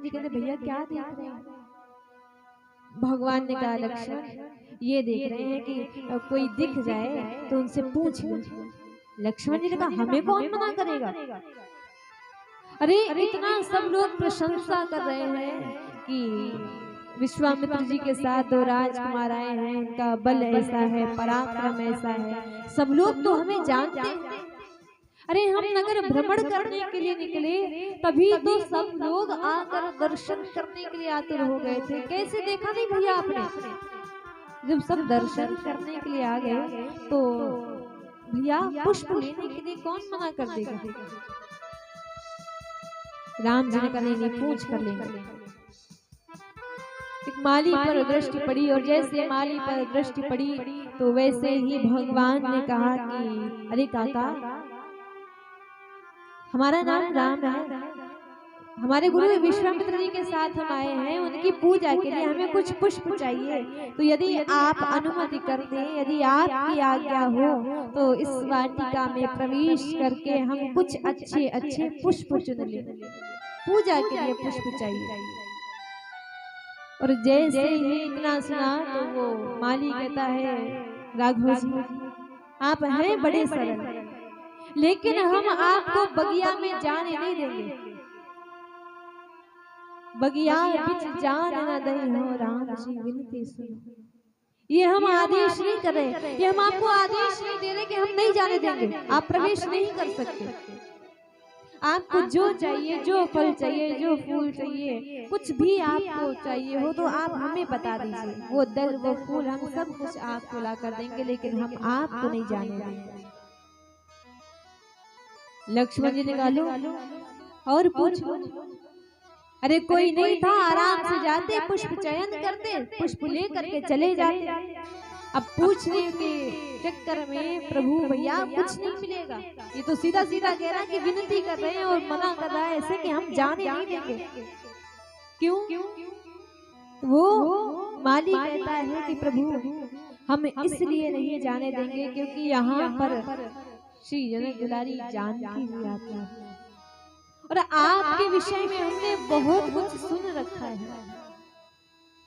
लक्ष्मण जी कहते भैया क्या देख रहे हैं? भगवान ने कहा लक्ष्मण ये देख रहे हैं कि कोई दिख जाए तो उनसे पूछ लो। लक्ष्मण जी ने कहा हमें कौन मना करेगा? अरे इतना सब लोग प्रशंसा कर रहे हैं कि विश्वामित्र जी के साथ 2 राजकुमार आए हैं, इनका बल ऐसा है, पराक्रम ऐसा है, सब लोग तो हमें जानते हैं। अरे हम नगर भ्रमण करने के लिए निकले, तभी तो सब लोग आकर दर्शन करने के लिए आतुर हो गए थे। कैसे देखा नहीं भैया आपने? जब सब दर्शन करने के लिए आ गए तो भैया पुष्प लेने के लिए कौन मना कर देगा? राम जी ने कहा नहीं पूछ कर लेंगे। एक माली पर दृष्टि पड़ी और जैसे माली पर दृष्टि पड़ी तो वैसे ही भगवान ने कहा कि अरे काका हमारा नाम राम है, हमारे गुरु विश्वामित्र जी के साथ हम आए हैं, उनकी पूजा के लिए हमें कुछ पुष्प चाहिए, तो यदि आप अनुमति कर दें, यदि आपकी आज्ञा हो तो इस वाटिका में प्रवेश करके हम कुछ अच्छे अच्छे पुष्प चुन लें, पूजा के लिए पुष्प चाहिए। और जैसे ही इतना सुना तो वो माली कहता है राघव जी आप हैं बड़े सरल, लेकिन हम आपको बगिया में जाने नहीं देंगे। बगिया बिच जान न दई हो राम जी विनती सुनो। ये हम आदेश नहीं कर रहे, ये हम आपको आदेश नहीं दे रहे कि हम नहीं जाने देंगे, आप प्रवेश नहीं कर सकते। आपको जो चाहिए, जो फल चाहिए, जो फूल चाहिए, कुछ भी आपको चाहिए हो तो आप हमें बता दीजिए, वो दल वो फूल हम सब कुछ आपको ला कर देंगे, लेकिन हम आपको नहीं जाने देंगे। लक्ष्मण जी ने कहा लो और पूछो। अरे कोई नहीं था, आराम से जाते, पुष्प चयन करते, पुष्प ले करके चले जाते। अब पूछने के चक्कर में प्रभु भैया कुछ नहीं मिलेगा, ये तो सीधा सीधा कह रहा है कि विनती कर रहे हैं और मना कर रहा है ऐसे कि हम जाने नहीं देंगे। क्यों? वो माली कहता है कि प्रभु हम इसलिए नहीं जाने देंगे क्योंकि यहाँ पर श्री जनक दुलारी जानकी जी आती है और आपके विषय में हमने बहुत कुछ सुन रखा है।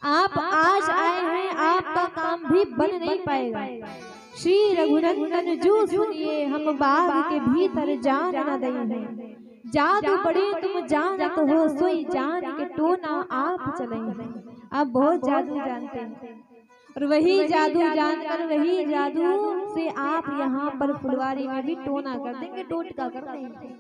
आप आज आए हैं, आपका काम भी बन नहीं पाएगा। श्री रघुनंदन जो सुनिए हम बाग के भीतर जान न देंगे, जादू बड़े तुम जानत हो सोई जान के टोना आप चलेंगे। आप बहुत जादू जानते हैं और वही जादू जानकर वही जादू से आप यहाँ पर फुलवारी में भी टोना कर देंगे, टोटका कर देंगे।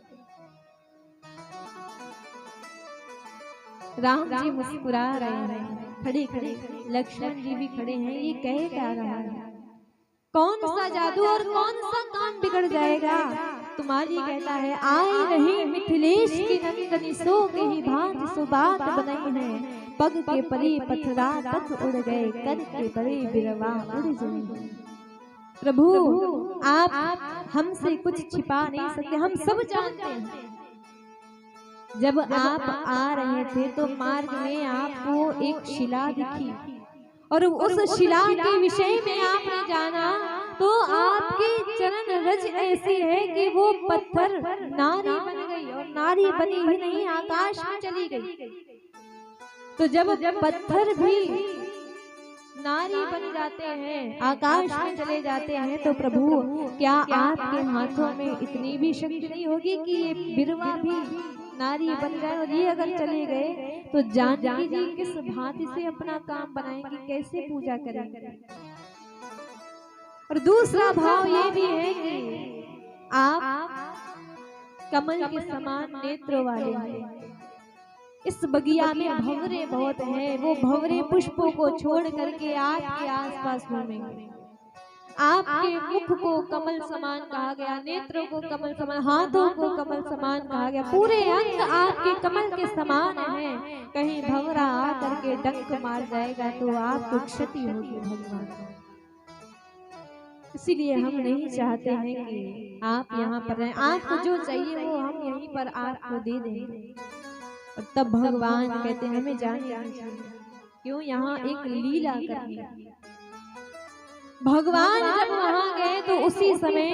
राम जी मुस्कुरा रहे हैं, खड़े खड़े लक्ष्मण जी भी खड़े हैं। ये कह क्या रहा है? कौन सा जादू और कौन सा काम बिगड़ जाएगा? तुम्हारी कहता है आए रही मिथिलेश की नंदनी सो के ही भांति सुबात बनाई है, पग के परी पथरा तक उड़ गए, कर के परे बिरवा उड़ जाए। प्रभु आप हमसे कुछ छिपा नहीं सकते, हम सब जानते हैं। जब आप आ रहे थे तो मार्ग में आपको एक शिला दिखी और उस शिला के विषय में आपने जाना तो आपके चरण रज ऐसी है कि वो पत्थर नारी बन गई और नारी बनी ही नहीं आकाश में चली गई। तो जब पत्थर भी नारी बन जाते हैं, आकाश में चले जाते हैं, तो प्रभु क्या आपके हाथों में इतनी भी शक्ति नहीं होगी कि ये बिरवा भी नारी बन जाए? और ये अगर चले गए तो जानकी जी किस भांति से अपना काम बनाएंगी, कैसे पूजा करेंगे? और दूसरा भाव ये भी है कि आप कमल के समान नेत्रों वाले हैं। इस बगिया में भंवरे बहुत हैं, वो भंवरे पुष्पों को छोड़ करके आपके आसपास घूमेंगे। आपके मुख को कमल समान कहा गया, नेत्रों को कमल समान, हाथों को कमल समान कहा गया, पूरे अंग आपके कमल के समान हैं। कहीं भंवरा आकर के डंक मार जाएगा तो आपको क्षति होगी भगवान। इसीलिए हम नहीं चाहते हैं कि आप यहाँ पर रहें, आपको जो चाहिए वो हम यहीं पर आपको दे देंगे। और तब भगवान कहते हैं हमें जाने दीजिए, क्यों यहाँ एक लीला करनी है। भगवान जब वहां गए तो उसी समय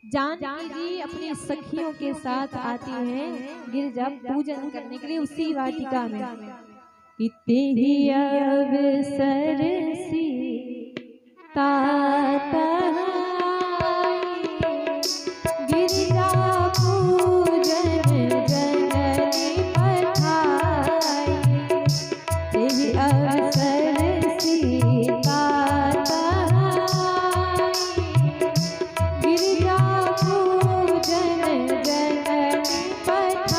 जानकी जी अपनी सखियों के साथ आती हैं गिरजा पूजन करने के लिए उसी वाटिका में। इतने ही अवसर सीता गिरजा पूजन जननी पठाई। तेहि अवसर सीता गिरजा पूजन जननी पठाई।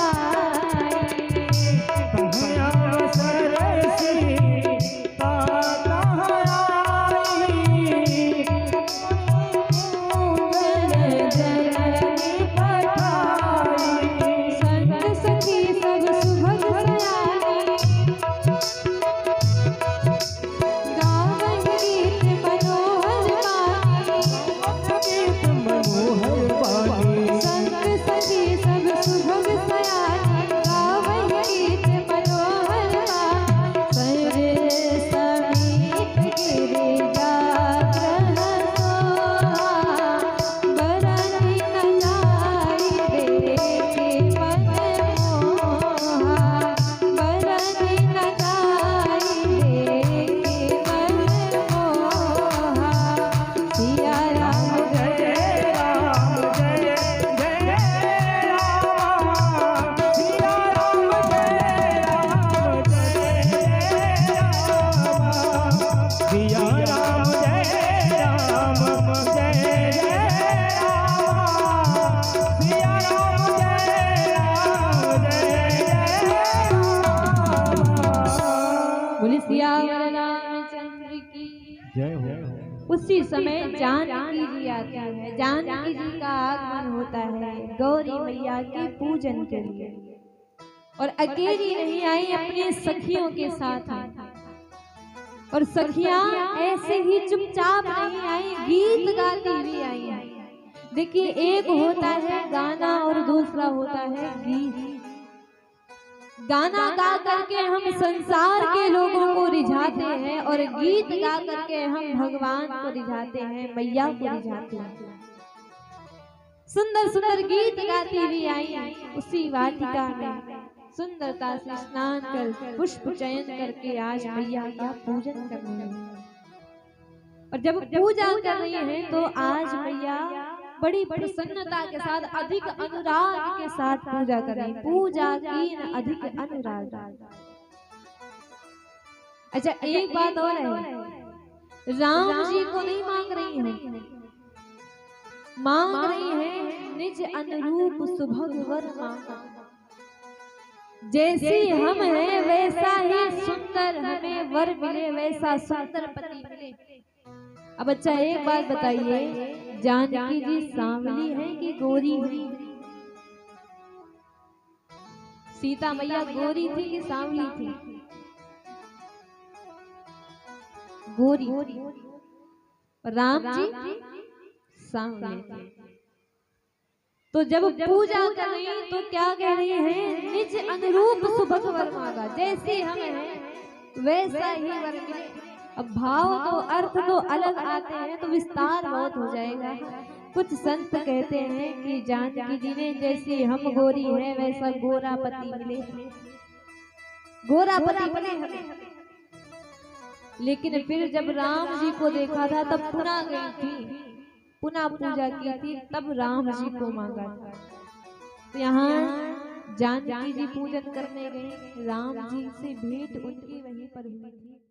उसी समय जानकी जी आती है। जानकी जी का आगमन होता है गौरी मैया के पूजन के लिए, और अकेली नहीं आई, अपने सखियों के साथ आई। और सखियां ऐसे ही चुपचाप नहीं आई, गीत गाती भी आई। देखिए, एक होता है गाना और दूसरा होता है गीत। गाना गा करके हम संसार के लोगों को रिझाते हैं, और गीत गा करके हम भगवान को रिझाते हैं, मैया को रिझाते हैं। सुंदर सुंदर गीत गाती हुई आई उसी वाटिका में, सुंदरता से स्नान कर पुष्प चयन करके आज मैया का पूजन कर रही है। और जब पूजा कर रही है तो आज मैया बड़ी प्रसन्नता के साथ, अधिक अनुराग के साथ पूजा करें। पूजा की अधिक अनुराग। अच्छा, एक बात और है, राम जी को नहीं मांग रही है, मांग रही है निज अनुरूप सुभग वर मांगा। जैसे हम हैं वैसा ही सुंदर हमें वर मिले, वैसा सुंदर पति मिले। अब अच्छा, एक बात बताइए, जानकी जी सांवली है कि गोरी है? सीता मैया गोरी थी कि सांवली थी? गोरी। राम जी सांवले थे। तो जब पूजा कर रही तो क्या कह रही है? निज अनुरूप सुभग वर मांगा। जैसे हम हैं वैसा ही वर मिले। अब भाव तो अर्थ तो अलग आते हैं तो विस्तार बहुत हो जाएगा। कुछ संत कहते हैं कि जानकी जी ने जैसे हम गोरी हैं वैसा गोरा पति मिले, गोरा पति मिले हमें। लेकिन फिर जब राम जी को देखा था तब पुनः गई थी, पुनः पूजा की थी, तब राम जी को मांगा था। तो यहाँ जानकी जी पूजन करने गई, राम जी से भेंट उनकी वहीं पर हुई थी।